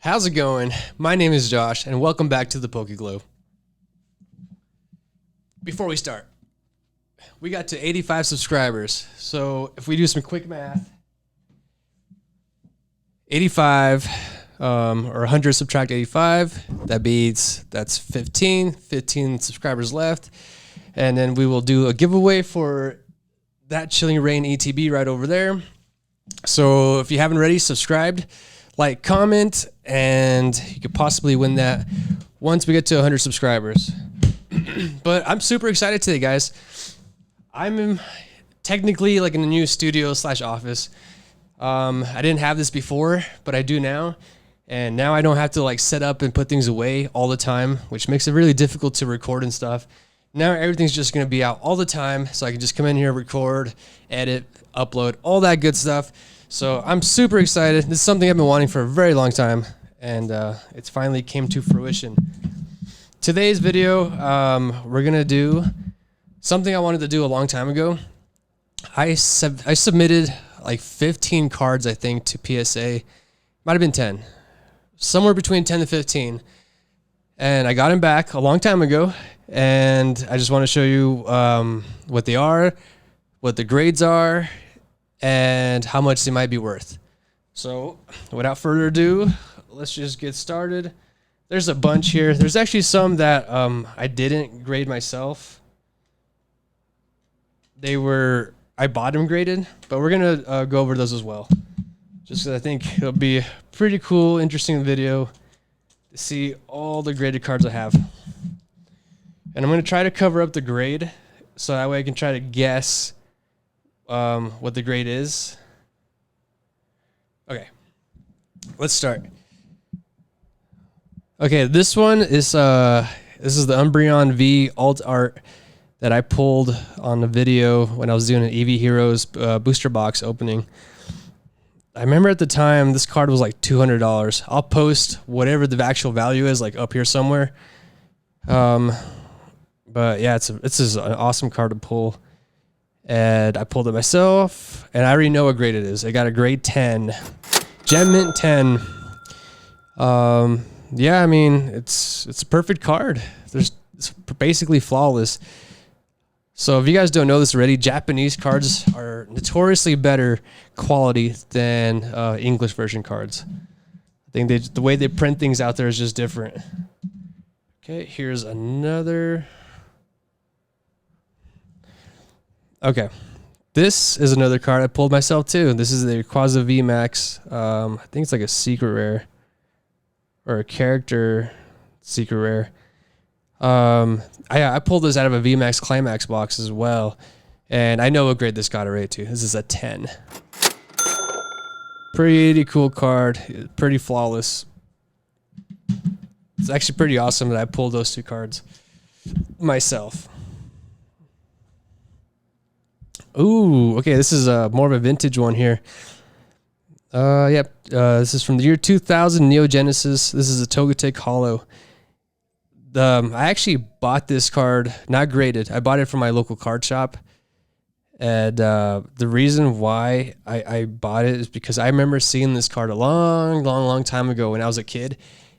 How's it going? My name is Josh, and welcome back to the Pokeglow. Before we start, we got to 85 subscribers. So if we do some quick math, 85 or 100 subtract 85, that's 15 subscribers left. And then we will do a giveaway for that Chilling Rain ETB right over there. So if you haven't already subscribed, like, comment, and you could possibly win that once we get to 100 subscribers. But I'm super excited today, guys. I'm technically like in a new studio / office. I didn't have this before, but I do now. And now I don't have to like set up and put things away all the time, which makes it really difficult to record and stuff. Now everything's just going to be out all the time, so I can just come in here, record, edit, upload, all that good stuff. So I'm super excited. This is something I've been wanting for a very long time, and it's finally came to fruition. Today's video, we're going to do something I wanted to do a long time ago. I submitted like 15 cards, I think, to PSA. Might have been 10. Somewhere between 10 to 15. And I got them back a long time ago, and I just want to show you what they are, what the grades are, and how much they might be worth. So without further ado, let's just get started. There's a bunch here. There's actually some that I didn't grade myself. I bought them graded, but we're gonna go over those as well, just because I think it'll be a pretty cool, interesting video to see all the graded cards I have. And I'm gonna try to cover up the grade, so that way I can try to guess what the grade is. Okay, let's start. Okay, this one is this is the Umbreon V Alt Art that I pulled on the video when I was doing an EV Heroes booster box opening. I remember at the time this card was like $200. I'll post whatever the actual value is, like up here somewhere. But yeah, it's just an awesome card to pull. And I pulled it myself, and I already know what grade it is. I got a grade 10. Gem Mint 10. Yeah, I mean, it's a perfect card. It's basically flawless. So if you guys don't know this already, Japanese cards are notoriously better quality than English version cards. I think the way they print things out there is just different. Okay, here's another. Okay, this is another card I pulled myself too. This is the Quasar VMAX. I think it's like a secret rare or a character secret rare. I pulled this out of a VMAX Climax box as well, and I know what grade this got a rate to. This is a 10. Pretty cool card, pretty flawless. It's actually pretty awesome that I pulled those two cards myself. Ooh, okay, this is more of a vintage one here. This is from the year 2000, Neo Genesis. This is a Togetic Holo. I actually bought this card, not graded. I bought it from my local card shop. And the reason why I bought it is because I remember seeing this card a long time ago when I was a kid.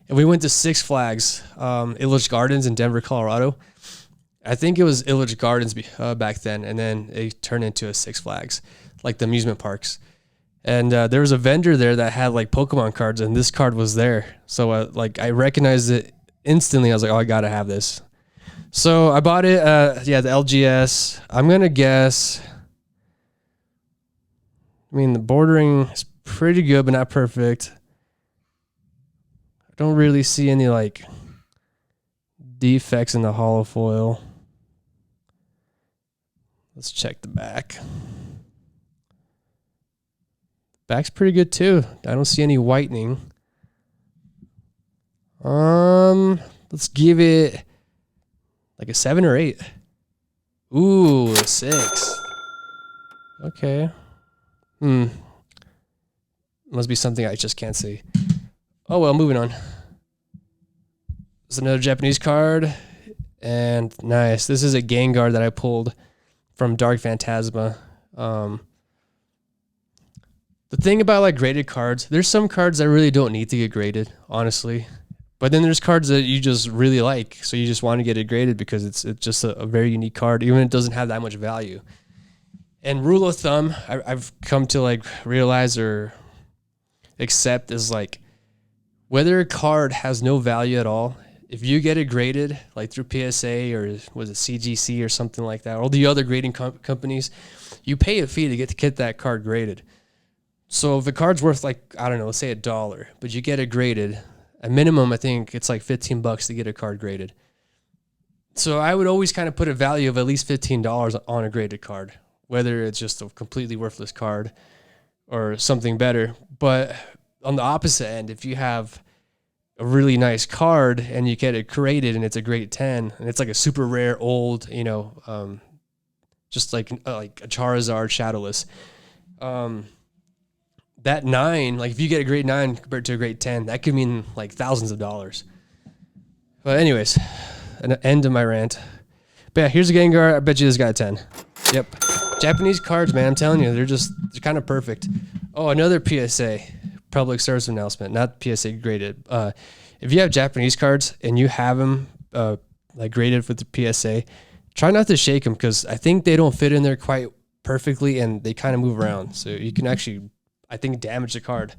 And we went to Six Flags, Illich Gardens in Denver, Colorado. I think it was Illich Gardens back then, and then it turned into a Six Flags, like the amusement parks. And there was a vendor there that had like Pokemon cards, and this card was there. So I recognized it instantly. I was like, oh, I gotta have this. So I bought it. The LGS. I'm gonna guess. I mean, the bordering is pretty good, but not perfect. I don't really see any like defects in the holo foil. Let's check the back. Back's pretty good too. I don't see any whitening. Let's give it like a 7 or 8. Ooh, a 6. Okay. Must be something I just can't see. Oh well, moving on. There's another Japanese card. And nice. This is a Gengar that I pulled from Dark Phantasma. The thing about like graded cards, there's some cards that really don't need to get graded, honestly. But then there's cards that you just really like, so you just want to get it graded because it's just a very unique card, even if it doesn't have that much value. And rule of thumb, I've come to like realize or accept is like whether a card has no value at all, if you get it graded like through PSA or was it CGC or something like that, or the other grading companies, you pay a fee to get that card graded. So if the card's worth like, I don't know, let's say $1, but you get it graded, at minimum, I think it's like $15 to get a card graded. So I would always kind of put a value of at least $15 on a graded card, whether it's just a completely worthless card or something better. But on the opposite end, if you have a really nice card and you get it graded and it's a grade 10 and it's like a super rare old, just like a Charizard Shadowless, that 9, like if you get a grade 9 compared to a grade 10, that could mean like thousands of dollars. But anyways, an end of my rant. But yeah, here's a Gengar. I bet you this got a 10. Yep. Japanese cards, man, I'm telling you, they're kind of perfect. Oh, another PSA, public service announcement, not PSA graded. If you have Japanese cards and you have them like graded with the PSA, try not to shake them because I think they don't fit in there quite perfectly and they kind of move around. So you can actually, I think, damage the card,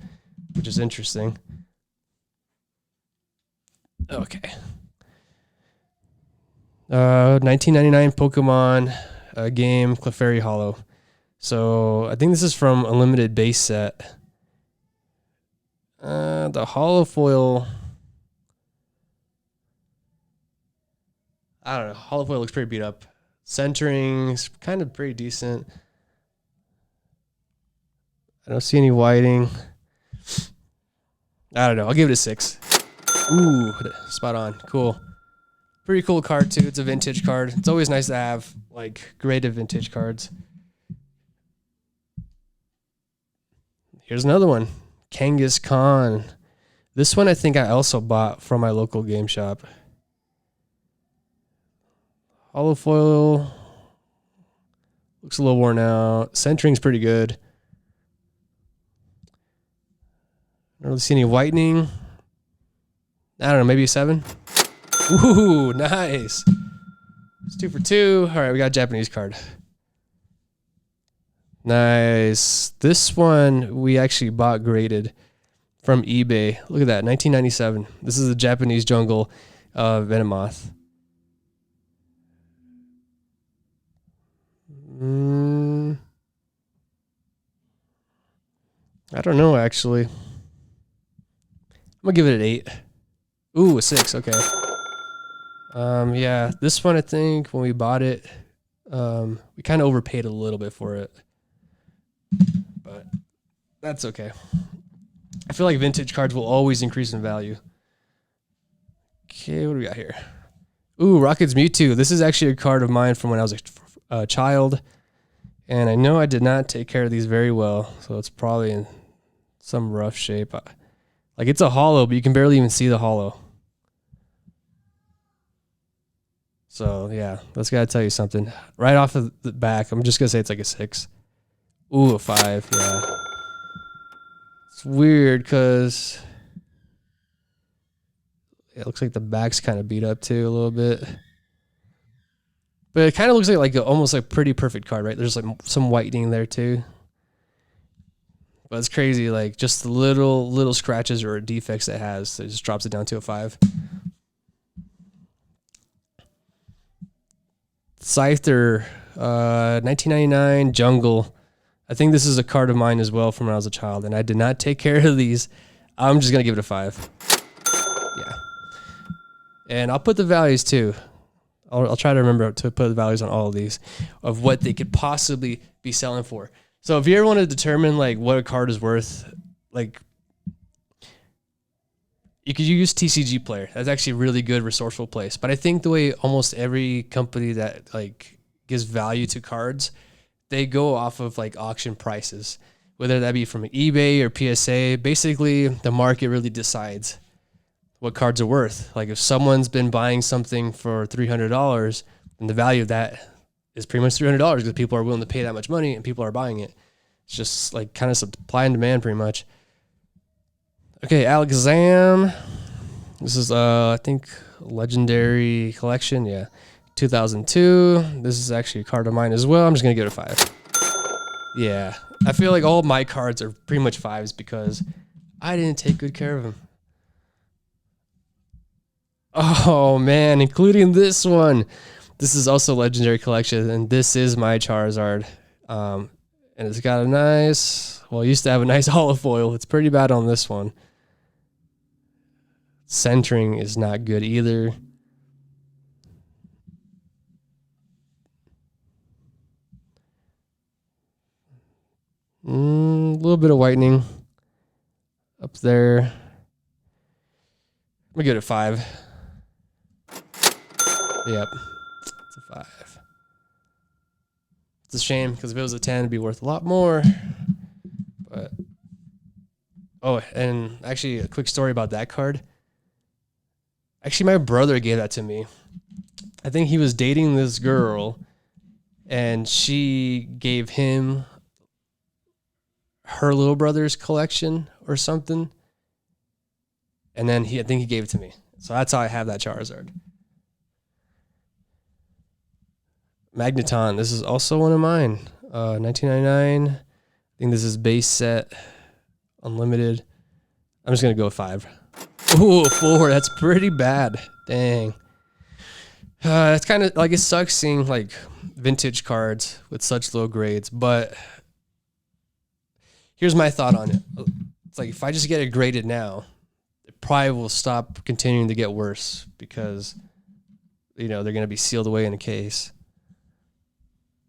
which is interesting. Okay. 1999 Pokemon game, Clefairy Hollow. So I think this is from a limited base set. The hollow foil, I don't know. Hollow foil looks pretty beat up. Centering's kind of pretty decent. I don't see any whiting. I don't know. I'll give it a 6. Ooh, spot on. Cool. Pretty cool card too. It's a vintage card. It's always nice to have like graded vintage cards. Here's another one. Kangaskhan. This one I think I also bought from my local game shop. Hollow foil. Looks a little worn out. Centering's pretty good. I don't really see any whitening. I don't know, maybe a 7. Ooh, nice. It's 2 for 2. All right, we got a Japanese card. Nice. This one we actually bought graded from eBay. Look at that, 1997. This is the Japanese jungle Venomoth. I don't know, actually. I'm going to give it an 8. Ooh, a 6. Okay. Yeah, this one, I think, when we bought it, we kind of overpaid a little bit for it. But that's okay. I feel like vintage cards will always increase in value. Okay, what do we got here? Ooh, Rocket's Mewtwo. This is actually a card of mine from when I was a child. And I know I did not take care of these very well, so it's probably in some rough shape. Like, it's a hollow, but you can barely even see the hollow. So, yeah, that's got to tell you something. Right off of the back, I'm just going to say it's like a 6. Ooh, a 5, yeah. It's weird because it looks like the back's kind of beat up too a little bit. But it kind of looks like almost like pretty perfect card, right? There's like some whitening there too. But it's crazy, like just the little scratches or defects it has, it just drops it down to a 5. Scyther, 1999 Jungle. I think this is a card of mine as well from when I was a child, and I did not take care of these. I'm just going to give it a 5. Yeah. And I'll put the values too. I'll try to remember to put the values on all of these of what they could possibly be selling for. So if you ever want to determine like what a card is worth, like you could use TCG Player. That's actually a really good resourceful place. But I think the way almost every company that like gives value to cards, they go off of like auction prices, whether that be from eBay or PSA. Basically, the market really decides what cards are worth. Like if someone's been buying something for $300, then the value of that is pretty much $300 because people are willing to pay that much money and people are buying it. It's just like kind of supply and demand pretty much. Okay, Alakazam. This is I think Legendary Collection. Yeah, 2002. This is actually a card of mine as well. I'm just gonna give it a 5. Yeah, I feel like all my cards are pretty much 5s because I didn't take good care of them. Oh man, including this one. This is also Legendary Collection, and this is my Charizard. And it's got a nice, well, it used to have a nice holofoil. It's pretty bad on this one. Centering is not good either. A little bit of whitening up there. I'm gonna give it a 5. Yep, it's a 5. It's a shame because if it was a 10, it'd be worth a lot more. But oh, and actually, a quick story about that card. Actually, my brother gave that to me. I think he was dating this girl, and she gave him her little brother's collection or something. And then I think he gave it to me. So that's how I have that Charizard. Magneton. This is also one of mine. 1999. I think this is base set, unlimited. I'm just gonna go with 5. Ooh, 4. That's pretty bad. Dang. It's kind of like, it sucks seeing like vintage cards with such low grades, but here's my thought on it. It's like if I just get it graded now, it probably will stop continuing to get worse because, you know, they're going to be sealed away in a case.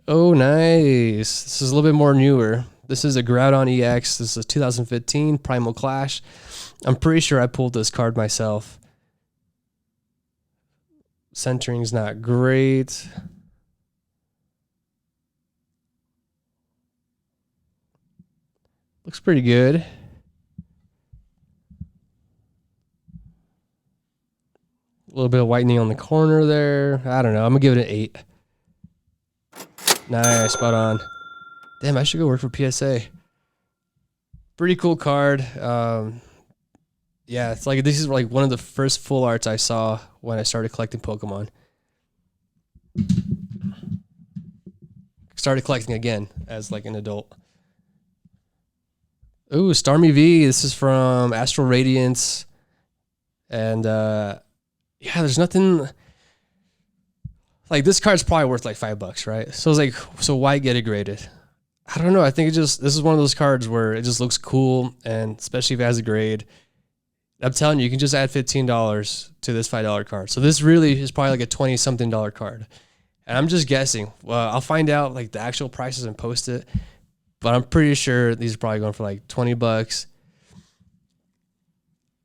Oh, nice. This is a little bit more newer. This is a Groudon EX. This is 2015 Primal Clash. I'm pretty sure I pulled this card myself. Centering's not great. Looks pretty good. A little bit of whitening on the corner there. I don't know. I'm going to give it an 8. Nice, spot on. Damn, I should go work for PSA. Pretty cool card. Yeah, it's like this is like one of the first full arts I saw when I started collecting Pokemon. Started collecting again as like an adult. Ooh, Starmie V. This is from Astral Radiance. And yeah, there's nothing like this card's probably worth like $5, right? So it's like, so why get it graded? I don't know. I think this is one of those cards where it just looks cool, and especially if it has a grade. I'm telling you, you can just add $15 to this $5 card. So this really is probably like a $20-something card. And I'm just guessing. Well, I'll find out like the actual prices and post it. But I'm pretty sure these are probably going for like $20.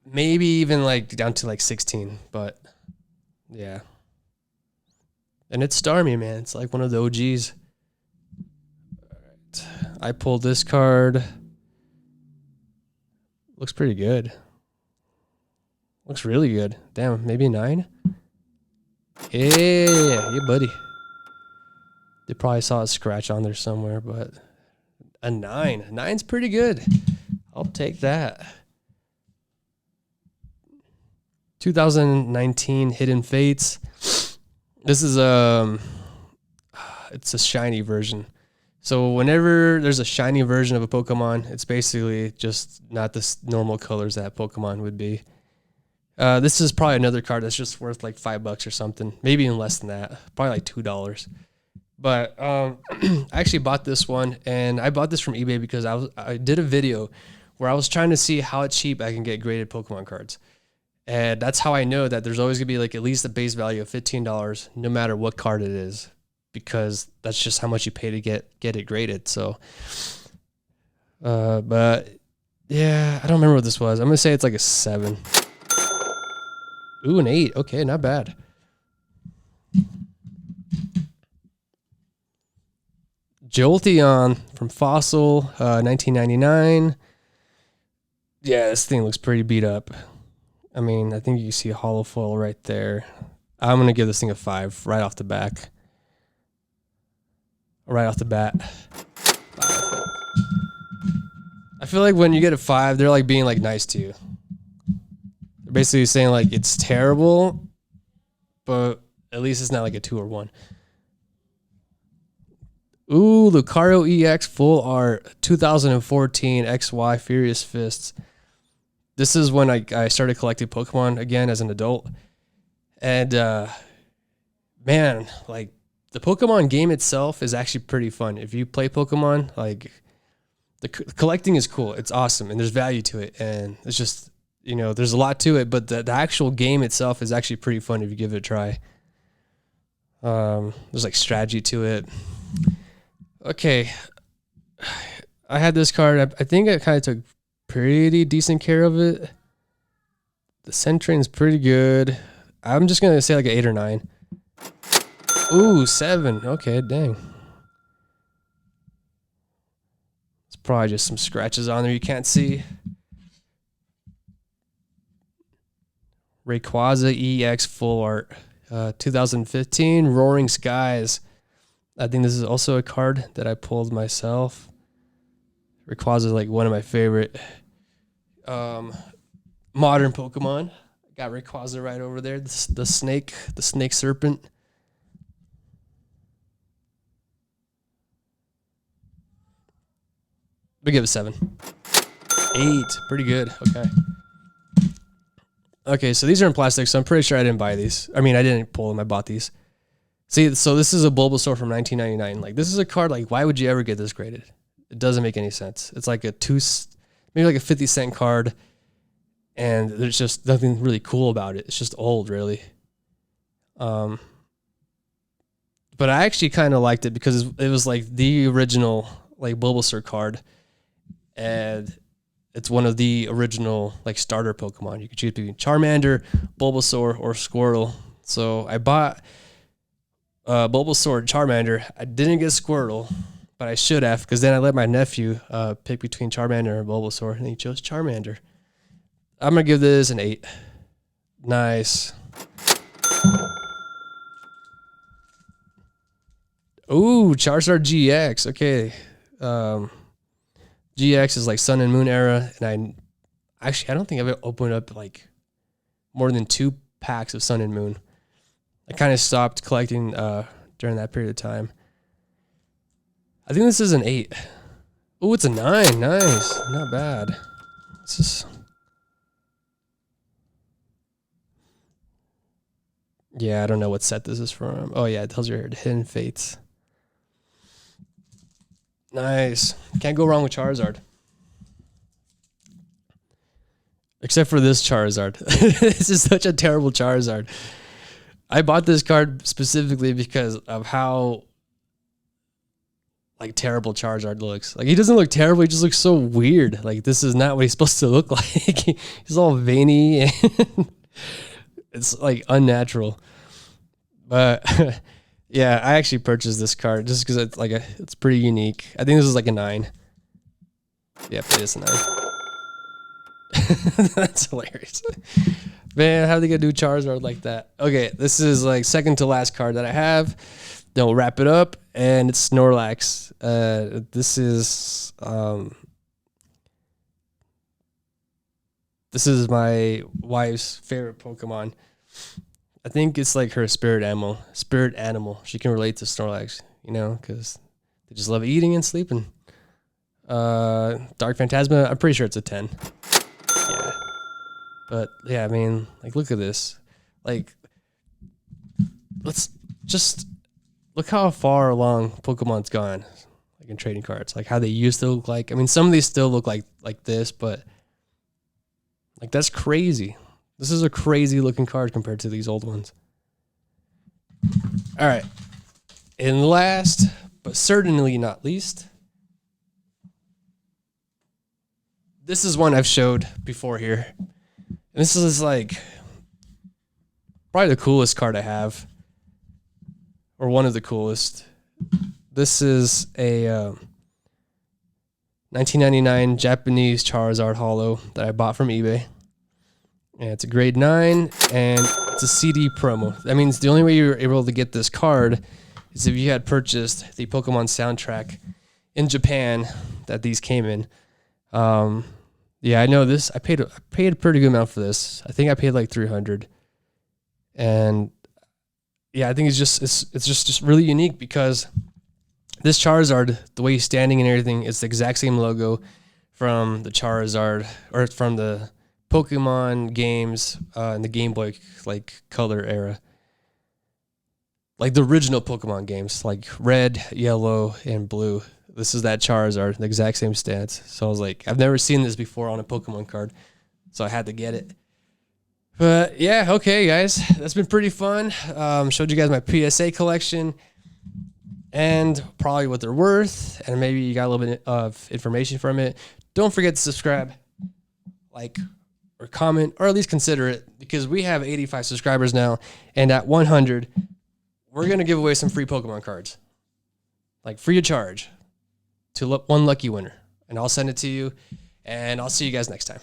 Maybe even like down to like 16. But yeah. And it's Starmie, man. It's like one of the OGs. All right. I pulled this card. Looks pretty good. Looks really good. Damn, maybe a 9? Yeah, buddy. They probably saw a scratch on there somewhere, but a 9. A 9's pretty good. I'll take that. 2019 Hidden Fates. This is it's a shiny version. So whenever there's a shiny version of a Pokemon, it's basically just not the normal colors that Pokemon would be. This is probably another card that's just worth like $5 or something, maybe even less than that, probably like $2. But I actually bought this one, and I bought this from eBay because I did a video where I was trying to see how cheap I can get graded Pokemon cards. And that's how I know that there's always gonna be like at least a base value of $15, no matter what card it is, because that's just how much you pay to get it graded. So, but yeah, I don't remember what this was. I'm gonna say it's like a 7. Ooh, an 8. Okay, not bad. Jolteon from Fossil, 1999. Yeah, this thing looks pretty beat up. I mean, I think you see a hollow foil right there. I'm going to give this thing a 5 right off the back. Right off the bat. 5. feel like when you get a 5, they're like being like nice to you. They're basically saying like it's terrible, but at least it's not like a 2 or 1. Ooh, Lucario EX Full Art 2014 XY Furious Fists. This is when I started collecting Pokemon again as an adult. And man, like the Pokemon game itself is actually pretty fun. If you play Pokemon, like the collecting is cool. It's awesome and there's value to it. And it's just, you know, there's a lot to it, but the actual game itself is actually pretty fun if you give it a try. There's like strategy to it. Okay. I had this card. I think I kind of took pretty decent care of it. The Centrain's pretty good. I'm just going to say like an 8 or 9. Ooh, 7. Okay, dang. It's probably just some scratches on there you can't see. Rayquaza EX Full Art 2015 Roaring Skies. I think this is also a card that I pulled myself. Rayquaza is like one of my favorite modern Pokemon. Got Rayquaza right over there. The snake serpent. We give it 7. 8. Pretty good. Okay. Okay, so these are in plastic, so I'm pretty sure I didn't buy these. I mean, I didn't pull them. I bought these. See, so this is a Bulbasaur from 1999. Like, this is a card, like, why would you ever get this graded? It doesn't make any sense. It's like maybe like a 50-cent card, and there's just nothing really cool about it. It's just old, really. But I actually kind of liked it because it was like the original, like, Bulbasaur card, and it's one of the original like starter Pokemon. You could choose between Charmander, Bulbasaur, or Squirtle. So I bought Bulbasaur and Charmander. I didn't get Squirtle, but I should have, because then I let my nephew pick between Charmander and Bulbasaur, and he chose Charmander. I'm going to give this an 8. Nice. Ooh, Charizard GX. Okay. GX is like Sun and Moon era, and I don't think I've ever opened up like more than 2 packs of Sun and Moon. I kind of stopped collecting during that period of time. I think this is an 8. Ooh, it's a 9. Nice. Not bad. This is... Yeah, I don't know what set this is from. Oh, yeah, it tells you here, Hidden Fates. Nice. Can't go wrong with Charizard. Except for this Charizard. This is such a terrible Charizard. I bought this card specifically because of how like terrible Charizard looks. Like, he doesn't look terrible, he just looks so weird. Like, this is not what he's supposed to look like. He's all veiny and it's like unnatural. But yeah, I actually purchased this card just because it's like it's pretty unique. I think this is like a 9. Yep, it is a 9. That's hilarious. Man, how are they gonna do Charizard like that? Okay, this is like second to last card that I have. Then we'll wrap it up, and it's Snorlax. This is my wife's favorite Pokemon. I think it's like her spirit animal. She can relate to Snorlax, you know, because they just love eating and sleeping. Dark Phantasma, I'm pretty sure it's a 10. Yeah. But yeah, I mean, like, look at this. Like, let's just look how far along Pokemon's gone, like in trading cards, like how they used to look like. I mean, some of these still look like this, but like, that's crazy. This is a crazy looking card compared to these old ones. All right. And last, but certainly not least, this is one I've showed before here. And this is like probably the coolest card I have, or one of the coolest. This is a 1999 Japanese Charizard Holo that I bought from eBay. And it's a grade 9, and it's a CD promo. That means the only way you're able to get this card is if you had purchased the Pokemon soundtrack in Japan that these came in. Yeah, I know this. I paid a pretty good amount for this. I think I paid like 300. And yeah, I think it's just really unique because this Charizard, the way he's standing and everything, it's the exact same logo from the Charizard or from the Pokemon games in the Game Boy like color era. Like the original Pokemon games, like red, yellow, and blue. This is that Charizard, the exact same stance. So I was like, I've never seen this before on a Pokemon card, so I had to get it. But yeah, okay, guys, that's been pretty fun. Showed you guys my PSA collection and probably what they're worth, and maybe you got a little bit of information from it. Don't forget to subscribe, like, or comment, or at least consider it, because we have 85 subscribers now, and at 100, we're gonna give away some free Pokemon cards, like free of charge, to one lucky winner, and I'll send it to you, and I'll see you guys next time.